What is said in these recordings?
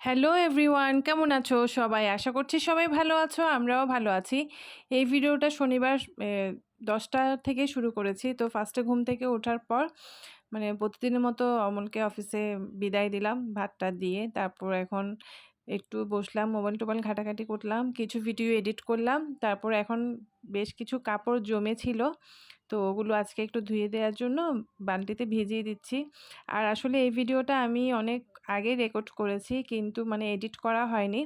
Hello everyone, কেমন আছো সবাই? আশা করছি সবাই ভালো আছো, আমরাও ভালো আছি। এই ভিডিওটা শনিবার 10টা থেকে শুরু করেছি। তো ফার্স্টে ঘুম থেকে ওঠার পর মানে প্রতিদিনের মতো অমলকে অফিসে বিদায় দিলাম ভাতটা দিয়ে। তারপর এখন একটু বসলাম, মোবাইল-টোবাইল ঘাটাঘাটি করলাম, কিছু ভিডিও এডিট করলাম। তারপর এখন বেশ কিছু কাপড় জমেছিল, তো ওগুলো আজকে একটু ধুয়ে দেওয়ার জন্য বালতিতে ভিজিয়ে দিচ্ছি। আর আসলে এই ভিডিওটা আমি অনেক আগে রেকর্ড করেছি, কিন্তু মানে এডিট করা হয়নি।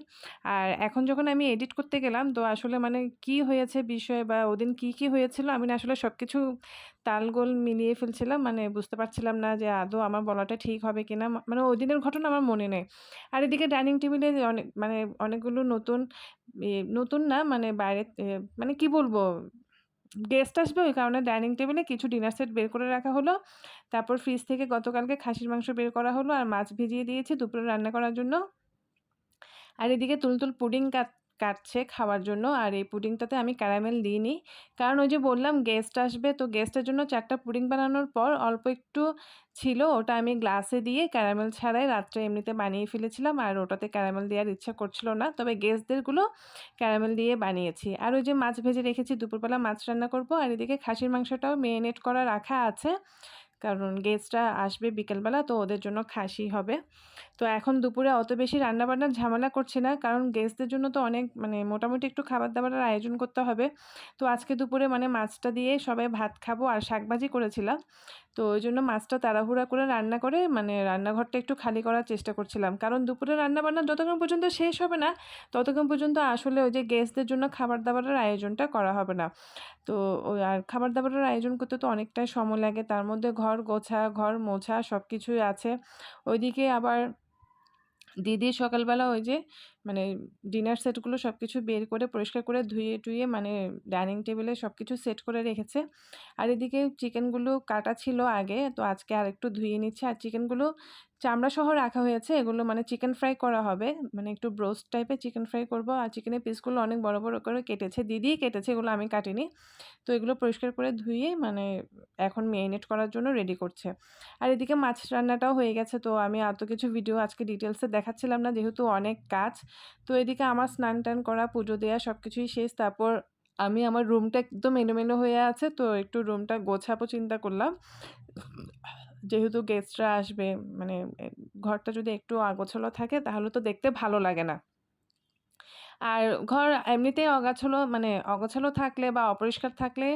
আর এখন যখন আমি এডিট করতে গেলাম, তো আসলে মানে কি হয়েছে বিষয় বা ওদিন কি হয়েছিল আমি না আসলে সব কিছু তালগোল মিলিয়ে ফেলছিলাম। মানে বুঝতে পারছিলাম না যে আদৌ আমার বলাটা ঠিক হবে কিনা। মানে ওই দিনের ঘটনা আমার মনে নেই। আর এদিকে ডাইনিং টেবিলে অনেকগুলো নতুন নতুন না, মানে বাইরে মানে কি বলবো, গেস্ট আসবে, ওই কারণে ডাইনিং টেবিলে কিছু ডিনার সেট বের করে রাখা হলো। তারপর ফ্রিজ থেকে গতকালকে খাসির মাংস বের করা হলো আর মাছ ভিজিয়ে দিয়েছি দুপুরে রান্না করার জন্য। আর এদিকে তুলতুল পুডিং কাটছে খাওয়ার জন্য। আর এই পুডিংটাতে আমি ক্যারামেল দিইনি, কারণ ওই যে বললাম গেস্ট আসবে, তো গেস্টের জন্য 4টা পুডিং বানানোর পর অল্প একটু ছিল, ওটা আমি গ্লাসে দিয়ে ক্যারামেল ছাড়াই রাত্রে এমনিতে বানিয়ে ফেলেছিলাম। আর ওটাতে ক্যারামেল দেওয়ার ইচ্ছা করছিল না, তবে গেস্টদেরগুলো ক্যারামেল দিয়ে বানিয়েছি। আর ওই যে মাছ ভেজে রেখেছি, দুপুরবেলা মাছ রান্না করব। আর এদিকে খাসির মাংসটাও মেরিনেট করা রাখা আছে, কারণ গেস্টরা আসবে বিকেলবেলা, তো ওদের জন্য খাসি হবে। তো এখন দুপুরে অত বেশি রান্নাবান্নার ঝামেলা করছি না, কারণ গেস্টদের জন্য তো অনেক মানে মোটামুটি একটু খাবার দাবারের আয়োজন করতে হবে। তো আজকে দুপুরে মানে মাছটা দিয়ে সবাই ভাত খাবো, আর শাকভাজি করেছিলাম। তো ওই জন্য মাছটা তাড়াহুড়া করে রান্না করে মানে রান্নাঘরটা একটু খালি করার চেষ্টা করছিলাম, কারণ দুপুরে রান্নাবান্না যতক্ষণ পর্যন্ত শেষ হবে না ততক্ষণ পর্যন্ত আসলে ওই যে গেস্টদের জন্য খাবার দাবারের আয়োজনটা করা হবে না। তো ওই আর খাবার দাবারের আয়োজন করতে তো অনেকটাই সময় লাগে, তার মধ্যে ঘর গোছা, ঘর মোছা সব কিছুই আছে। ওইদিকে আবার দিদি সকালবেলা ওই যে মানে ডিনার সেটগুলো সব কিছু বের করে পরিষ্কার করে ধুয়ে টুয়ে মানে ডাইনিং টেবিলে সব কিছু সেট করে রেখেছে। আর এদিকে চিকেনগুলো কাটা ছিল আগে, তো আজকে আরেকটু ধুয়ে নিচ্ছে। আর চিকেনগুলো চামড়া সহ রাখা হয়েছে, এগুলো মানে চিকেন ফ্রাই করা হবে, মানে একটু ব্রোস্ট টাইপের চিকেন ফ্রাই করব। আর চিকেনের পিসগুলো অনেক বড় বড় করে কেটেছে, দিদিই কেটেছে, এগুলো আমি কাটিনি। তো এগুলো পরিষ্কার করে ধুয়ে মানে এখন মেরিনেট করার জন্য রেডি করছে। আর এদিকে মাছ রান্নাটাও হয়ে গেছে, তো আমি এত কিছু ভিডিও আজকে ডিটেলসে দেখাচ্ছিলাম না, যেহেতু অনেক কাজ। তো এদিকে আমার স্নান টান করা, পুজো দেওয়া সব কিছুই শেষ। তারপর আমি আমার রুমটা একদম এলোমেলো হয়ে আছে, তো একটু রুমটা গোছাবো চিন্তা করলাম, যেহেতু গেস্টরা আসবে। মানে ঘরটা যদি একটু আগোছালো থাকে তাহলে তো দেখতে ভালো লাগে না। আর ঘর এমনিতেই অগাছালো, মানে অগোছালো থাকলে বা অপরিষ্কার থাকলে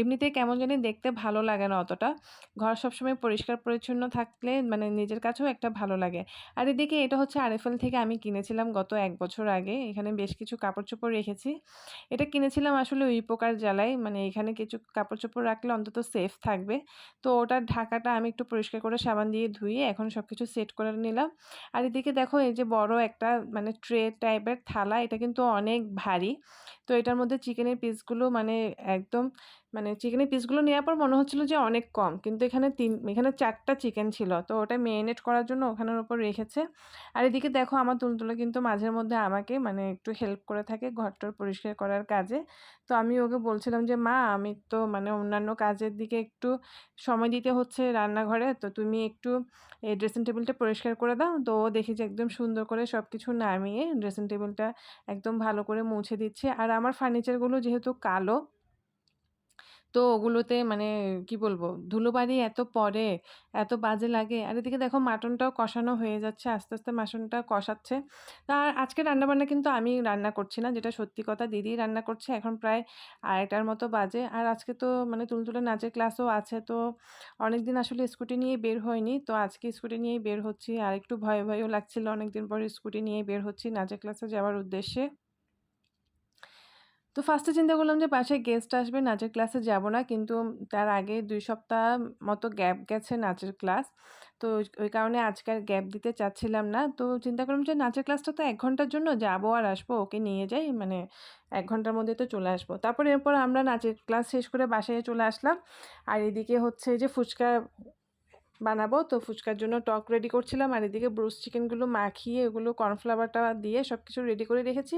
এমনিতেই কেমন জানি দেখতে ভালো লাগে না অতটা। ঘর সবসময় পরিষ্কার পরিচ্ছন্ন থাকলে মানে নিজের কাছেও একটা ভালো লাগে। আর এদিকে এটা হচ্ছে আরএফএল থেকে আমি কিনেছিলাম গত 1 বছর আগে। এখানে বেশ কিছু কাপড়-চোপড় রেখেছি। এটা কিনেছিলাম আসলে উইপোকার জ্বালায়, মানে এখানে কিছু কাপড়-চোপড় রাখলে অন্তত সেফ থাকবে। তো ওটার ঢাকাটা আমি একটু পরিষ্কার করে সাবান দিয়ে ধুয়ে এখন সবকিছু সেট করে নিলাম। আর এদিকে দেখো এই যে বড় একটা মানে ট্রে টাইপের থালা, এটা কিন্তু অনেক ভারী। তো এটার মধ্যে চিকেনের পিসগুলো মানে একদম মানে চিকেনের পিসগুলো নেওয়ার পর মনে হচ্ছিল যে অনেক কম, কিন্তু এখানে 4টা চিকেন ছিল, তো ওটা মেরিনেট করার জন্য ওখানের উপর রেখেছে। আর এদিকে দেখো আমার তুলতুলে কিন্তু মাঝের মধ্যে আমাকে মানে একটু হেল্প করে থাকে ঘরটর পরিষ্কার করার কাজে। তো আমি ওকে বলছিলাম যে মা, আমি তো মানে অন্যান্য কাজের দিকে একটু সময় দিতে হচ্ছে রান্নাঘরে, তো তুমি একটু এই ড্রেসিং টেবিলটা পরিষ্কার করে দাও। তো ও দেখি যে একদম সুন্দর করে সব কিছু নামিয়ে ড্রেসিং টেবিলটা একদম ভালো করে মুছে দিচ্ছে। আর আমার ফার্নিচারগুলো যেহেতু কালো, তো ওগুলোতে মানে কি বলবো, ধুলোবালি এত পড়ে, এত বাজে লাগে। আর এদিকে দেখো মাটনটাও কষানো হয়ে যাচ্ছে, আস্তে আস্তে মাটনটা কষাচ্ছে। আর আজকে রান্নাবান্না কিন্তু আমি রান্না করছি না, যেটা সত্যি কথা, দিদিই রান্না করছে। এখন প্রায় 2:30টার মতো বাজে। আর আজকে তো মানে তুলতুলে নাচের ক্লাসও আছে, তো অনেকদিন আসলে স্কুটি নিয়ে বের হয়নি, তো আজকে স্কুটি নিয়েই বের হচ্ছি। আর একটু ভয়ও লাগছিল, অনেকদিন পরে স্কুটি নিয়ে বের হচ্ছি নাচের ক্লাসে যাওয়ার উদ্দেশ্যে। তো ফার্স্টে চিন্তা করলাম যে বাসায় গেস্ট আসবে, নাচের ক্লাসে যাব না, কিন্তু তার আগে 2 সপ্তাহ মতো গ্যাপ গেছে নাচের ক্লাস। তো ওই কারণে আজকে আর গ্যাপ দিতে চাচ্ছিলাম না। তো চিন্তা করলাম যে নাচের ক্লাসটা তো 1 ঘন্টার জন্য, যাবো আর আসবো, ওকে নিয়ে যাই, মানে 1 ঘন্টার মধ্যে তো চলে আসবো। এরপর আমরা নাচের ক্লাস শেষ করে বাসায় চলে আসলাম। আর এদিকে হচ্ছে যে ফুচকা বানাবো, তো ফুচকার জন্য টক রেডি করছিলাম। আর এদিকে ব্রোস্ট চিকেনগুলো মাখিয়ে ওগুলো কর্নফ্লাওয়ারটা দিয়ে সব কিছু রেডি করে রেখেছি।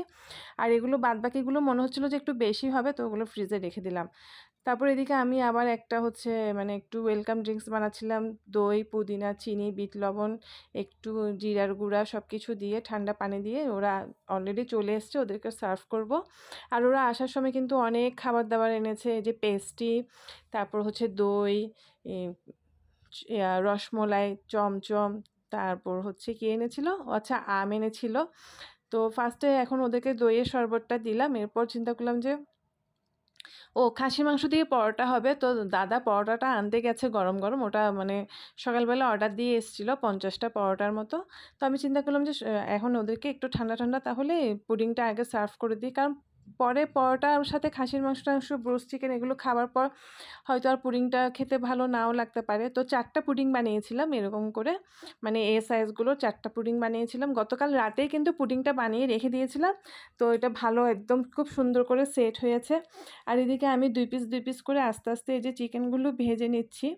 আর এগুলো বাদবাকিগুলো মনে হচ্ছিলো যে একটু বেশি হবে, তো ওগুলো ফ্রিজে রেখে দিলাম। তারপর এদিকে আমি আবার একটা হচ্ছে মানে একটু ওয়েলকাম ড্রিঙ্কস বানাচ্ছিলাম। দই, পুদিনা, চিনি, বিট লবণ, একটু জিরার গুঁড়া সব কিছু দিয়ে ঠান্ডা পানি দিয়ে, ওরা অলরেডি চলে এসছে, ওদেরকে সার্ভ করব। আর ওরা আসার সময় কিন্তু অনেক খাবার দাবার এনেছে, এই যে পেস্ট্রি, তারপর হচ্ছে দই, রসমলাই, চমচম, তারপর হচ্ছে কি এনেছিল, আচ্ছা আম এনেছিল। তো ফার্স্টে এখন ওদেরকে দইয়ের শরবতটা দিলাম। এরপর চিন্তা করলাম যে খাসির মাংস দিয়ে পরোটা হবে। তো দাদা পরোটাটা আনতে গেছে গরম গরম, ওটা মানে সকালবেলা অর্ডার দিয়ে এসেছিলো 50টা পরোটার মতো। তো আমি চিন্তা করলাম যে এখন ওদেরকে একটু ঠান্ডা ঠান্ডা তাহলে পুডিংটা আগে সার্ভ করে দিই, কারণ পরে পরোটার সাথে খাসির মাংস টাংস, ব্রোস্ট চিকেন এগুলো খাবার পর হয়তো আর পুডিংটা খেতে ভালো নাও লাগতে পারে। তো 4টা পুডিং বানিয়েছিলাম এরকম করে, মানে এ সাইজগুলো 4টা পুডিং বানিয়েছিলাম। গতকাল রাতেই কিন্তু পুডিংটা বানিয়ে রেখে দিয়েছিলাম। তো এটা ভালো একদম খুব সুন্দর করে সেট হয়েছে। আর এদিকে আমি 2 পিস করে আস্তে আস্তে এই যে চিকেনগুলো ভেজে নিচ্ছি।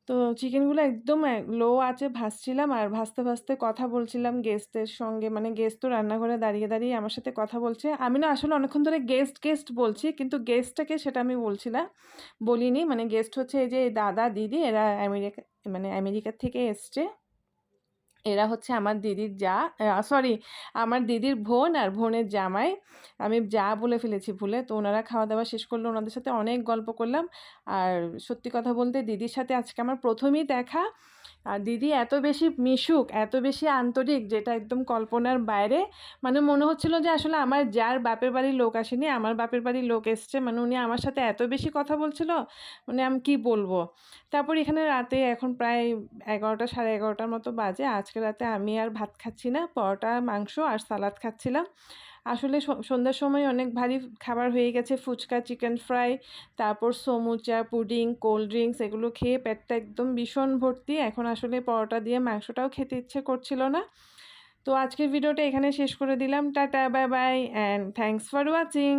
তো চিকেনগুলো একদম লো আঁচে ভাজছিলাম, আর ভাজতে ভাজতে কথা বলছিলাম গেস্টের সঙ্গে। মানে গেস্ট তো রান্নাঘরে দাঁড়িয়ে দাঁড়িয়ে আমার সাথে কথা বলছে। আমি না আসলে অনেকক্ষণ ধরে গেস্ট বলছি, কিন্তু গেস্টটাকে সেটা আমি বলিনি। মানে গেস্ট হচ্ছে এই যে দাদা দিদি, এরা আমেরিকা থেকে এসছে। এরা হচ্ছে আমার দিদির সরি, আমার দিদির বোন আর বোনের জামাই। আমি যা বলে ফেলেছি ভুলে। তো ওনারা খাওয়া দাওয়া শেষ করলো, ওনাদের সাথে অনেক গল্প করলাম। আর সত্যি কথা বলতে দিদির সাথে আজকে আমার প্রথমই দেখা। আর দিদি এত বেশি মিশুক, এত বেশি আন্তরিক, যেটা একদম কল্পনার বাইরে। মানে মনে হচ্ছিল যে আসলে আমার যার বাপের বাড়ির লোক আসেনি, আমার বাপের বাড়ির লোক এসছে। মানে উনি আমার সাথে এত বেশি কথা বলছিল, মানে আমি কি বলবো। তারপর এখানে রাতে এখন প্রায় 11টা, সাড়ে 11টার মতো বাজে। আজকে রাতে আমি আর ভাত খাচ্ছি না, পরোটা, মাংস আর সালাদ খাচ্ছিলাম। আসলে সন্ধ্যার সময় অনেক ভারী খাবার হয়ে গেছে, ফুচকা, চিকেন ফ্রাই, তারপর সমুচা, পুডিং, কোল্ড ড্রিঙ্কস, এগুলো খেয়ে পেটটা একদম ভীষণ ভর্তি। এখন আসলে পরোটা দিয়ে মাংসটাও খেতে ইচ্ছে করছিল না। তো আজকের ভিডিওটা এখানে শেষ করে দিলাম। Tata, bye bye, and thanks for watching.